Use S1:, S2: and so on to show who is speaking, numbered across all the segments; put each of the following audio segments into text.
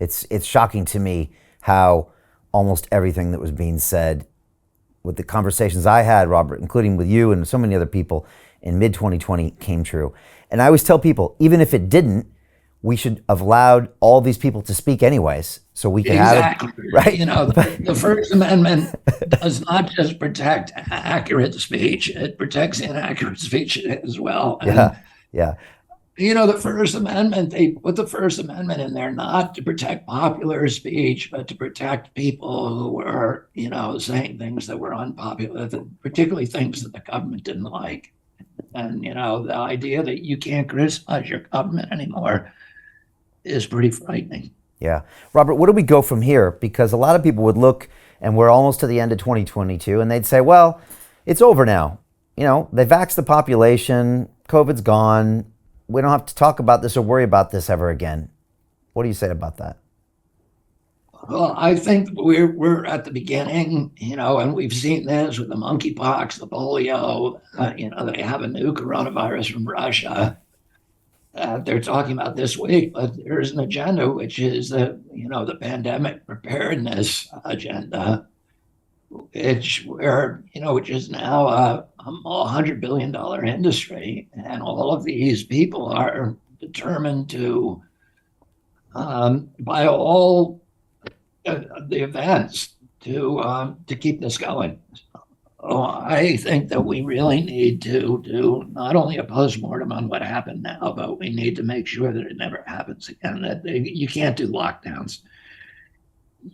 S1: It's shocking to me how almost everything that was being said with the conversations I had, Robert, including with you and so many other people in mid-2020 came true. And I always tell people, even if it didn't, we should have allowed all these people to speak anyways, so we can
S2: Exactly.
S1: have it, right?
S2: You know, the First Amendment does not just protect accurate speech, it protects inaccurate speech as well. And,
S1: Yeah.
S2: you know, the First Amendment, they put the First Amendment in there not to protect popular speech, but to protect people who were, you know, saying things that were unpopular, particularly things that the government didn't like. And, you know, the idea that you can't criticize your government anymore is pretty frightening.
S1: Yeah. Robert, where do we go from here? Because a lot of people would look, and we're almost to the end of 2022, and they'd say, well, it's over now. You know, they vaxxed the population, COVID's gone. We don't have to talk about this or worry about this ever again. What do you say about that?
S2: Well, I think we're at the beginning, you know, and we've seen this with the monkeypox, the polio. You know, they have a new coronavirus from Russia. They're talking about this week, but there's an agenda which is you know, the pandemic preparedness agenda, which is now a $100 billion industry, and all of these people are determined to by all the events to keep this going. So I think that we really need to do not only a postmortem on what happened now, but we need to make sure that it never happens again. That you can't do lockdowns,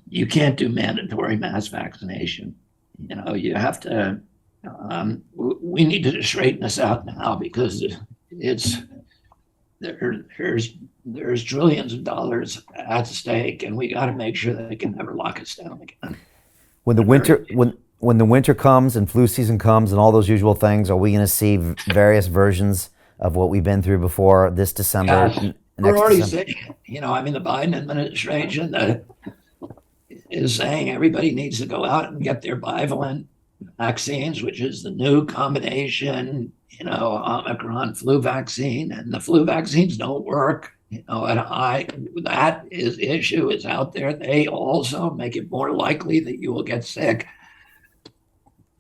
S2: you can't do mandatory mass vaccination. You know, you have to. We need to straighten this out now because there's trillions of dollars at stake, and we got to make sure that they can never lock us down again.
S1: When the winter comes and flu season comes and all those usual things, are we going to see various versions of what we've been through before this December?
S2: Yes. We're already seeing it. You know, I mean, the Biden administration is saying everybody needs to go out and get their bivalent vaccines, which is the new combination, you know, Omicron flu vaccine, and the flu vaccines don't work. You know, that issue is out there. They also make it more likely that you will get sick.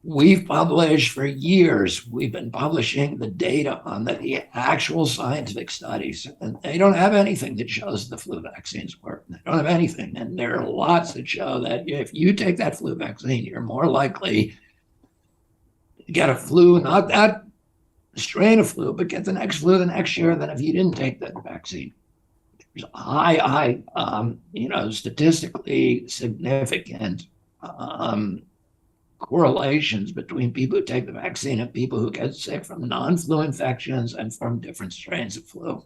S2: We've published for years, we've been publishing the data on the actual scientific studies, and they don't have anything that shows the flu vaccines work. They don't have anything. And there are lots that show that if you take that flu vaccine, you're more likely to get a flu, not that strain of flu, but get the next flu the next year than if you didn't take that vaccine. There's high, you know, statistically significant correlations between people who take the vaccine and people who get sick from non-flu infections and from different strains of flu.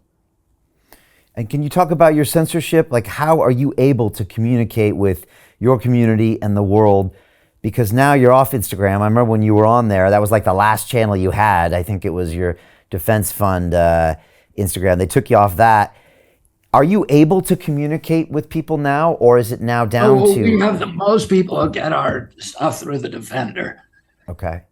S1: And can you talk about your censorship? Like, how are you able to communicate with your community and the world? Because now you're off Instagram. I remember when you were on there, that was like the last channel you had. I think it was your Defense Fund Instagram. They took you off that. Are you able to communicate with people now, or is it now down to?
S2: We have most people who get our stuff through the Defender.
S1: Okay.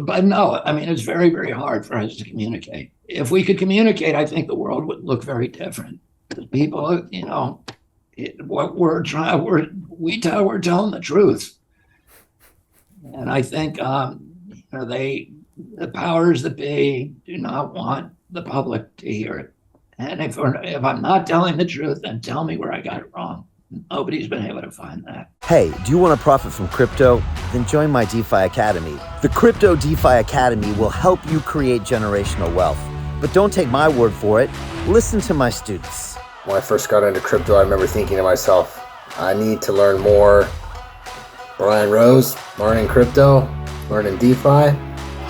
S2: But no, I mean, it's very, very hard for us to communicate. If we could communicate, I think the world would look very different. Because people, you know, what we're telling the truth. And I think, you know, the powers that be do not want the public to hear it. And if I'm not telling the truth, then tell me where I got it wrong. Nobody's been able to find that.
S1: Hey, do you want to profit from crypto? Then join my DeFi Academy. The Crypto DeFi Academy will help you create generational wealth. But don't take my word for it. Listen to my students.
S3: When I first got into crypto, I remember thinking to myself, I need to learn more. Brian Rose, learning crypto, learning DeFi,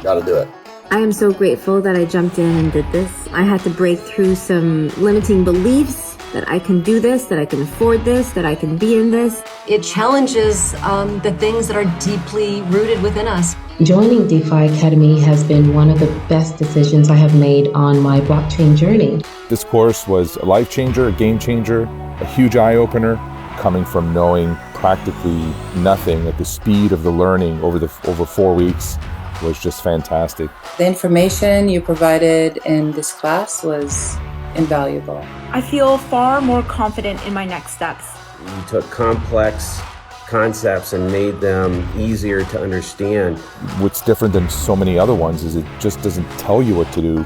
S3: gotta do it.
S4: I am so grateful that I jumped in and did this. I had to break through some limiting beliefs that I can do this, that I can afford this, that I can be in this.
S5: It challenges the things that are deeply rooted within us.
S6: Joining DeFi Academy has been one of the best decisions I have made on my blockchain journey.
S7: This course was a life changer, a game changer, a huge eye-opener, coming from knowing practically nothing at the speed of the learning over 4 weeks. Was just fantastic.
S8: The information you provided in this class was
S6: invaluable.
S8: I feel far more confident in my next steps.
S9: You took complex concepts and made them easier to understand.
S7: What's different than so many other ones is it just doesn't tell you what to do.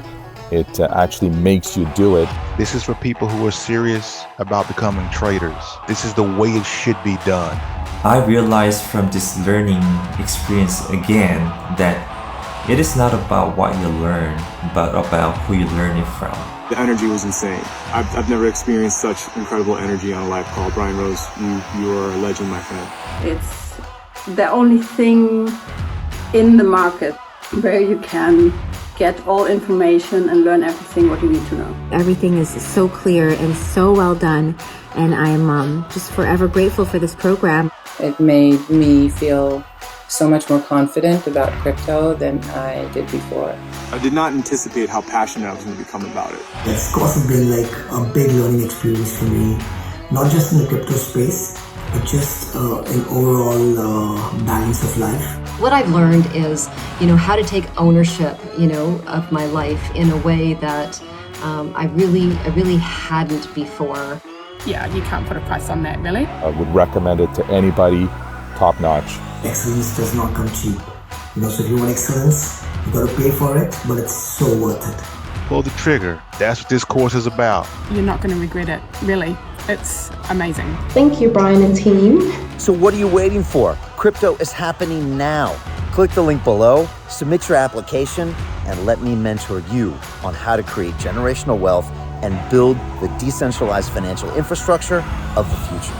S7: It actually makes you do it.
S10: This is for people who are serious about becoming traders. This is the way it should be done.
S11: I realized from this learning experience again that it is not about what you learn, but about who you learn it from.
S12: The energy was insane. I've never experienced such incredible energy on a live call. Brian Rose, you are a legend, my friend.
S13: It's the only thing in the market where you can get all information and learn everything what you need to know.
S4: Everything is so clear and so well done, and I'm just forever grateful for this program.
S6: It made me feel so much more confident about crypto than I did before.
S12: I did not anticipate how passionate I was going to become about it.
S14: It's also been like a big learning experience for me, not just in the crypto space, but just an overall balance of life.
S5: What I've learned is, how to take ownership, of my life in a way that I really hadn't before.
S8: Yeah, you can't put a price on that, really.
S7: I would recommend it to anybody, top notch.
S14: Excellence does not come cheap. So if you want excellence, you got to pay for it, but it's so worth it.
S10: Pull the trigger. That's what this course is about.
S8: You're not going to regret it, really. It's amazing.
S6: Thank you, Brian and team.
S1: So what are you waiting for? Crypto is happening now. Click the link below, submit your application, and let me mentor you on how to create generational wealth and build the decentralized financial infrastructure of the future.